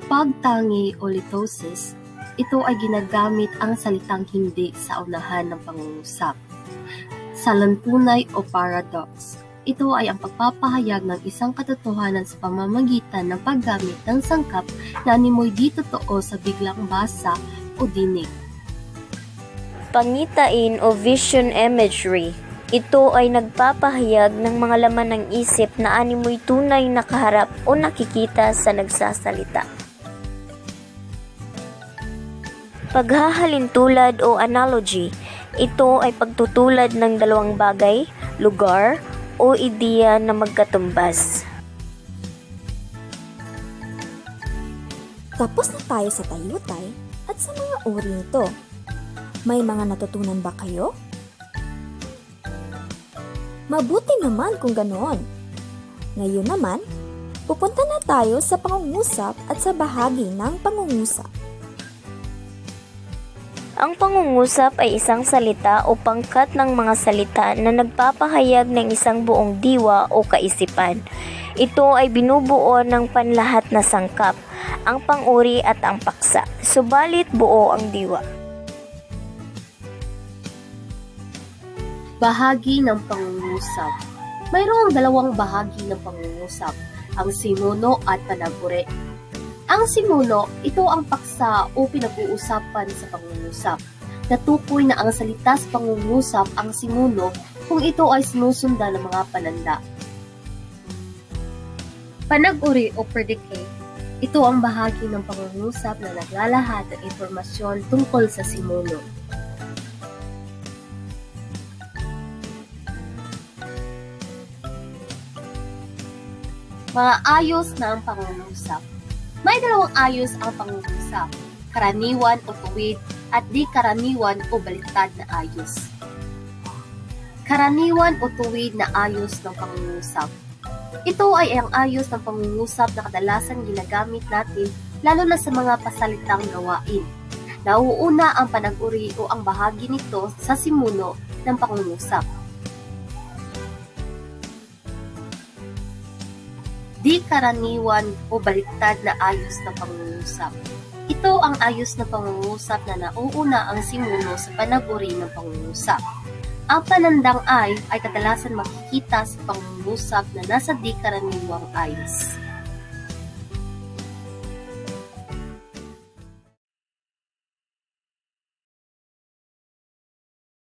pagtangi o litosis, ito ay ginagamit ang salitang hindi sa unahan ng pangungusap. Sa lantunay o paradox, ito ay ang pagpapahayag ng isang katotohanan sa pamamagitan ng paggamit ng sangkap na animoy di totoo sa biglang basa o dinig. Pangitain o vision imagery. Ito ay nagpapahayag ng mga laman ng isip na animoy tunay na kaharap o nakikita sa nagsasalita. Paghahalintulad o analogy. Ito ay pagtutulad ng dalawang bagay, lugar, o ideya na magkatumbas. Tapos na tayo sa tayutay at sa mga uri nito. May mga natutunan ba kayo? Mabuti naman kung ganoon. Ngayon naman, pupunta na tayo sa pangungusap at sa bahagi ng pangungusap. Ang pangungusap ay isang salita o pangkat ng mga salita na nagpapahayag ng isang buong diwa o kaisipan. Ito ay binubuo ng panlahat na sangkap, ang panguri at ang paksa, subalit buo ang diwa. Bahagi ng pangungusap. Mayroong dalawang bahagi ng pangungusap, ang simuno at panaguri. Ang simuno, ito ang paksa o pinag-uusapan sa pangungusap. Natukoy na ang salita sa pangungusap ang simuno kung ito ay sinusundan ng mga pananda. Panaguri o predicate, ito ang bahagi ng pangungusap na naglalahad ng impormasyon tungkol sa simuno. Mga ayos ng pangungusap. May dalawang ayos ang pangungusap, karaniwan o tuwid at di karaniwan o baliktad na ayos. Karaniwan o tuwid na ayos ng pangungusap. Ito ay ang ayos ng pangungusap na kadalasan ginagamit natin lalo na sa mga pasalitang gawain. Nauuna ang panag-uri o ang bahagi nito sa simuno ng pangungusap. Di karaniwan o baliktad na ayos ng pangungusap. Ito ang ayos na pangungusap na nauuna ang simuno sa panag-uri ng pangungusap. Ang panandang ay kadalasan makikita sa pangungusap na nasa di karaniwang ayos.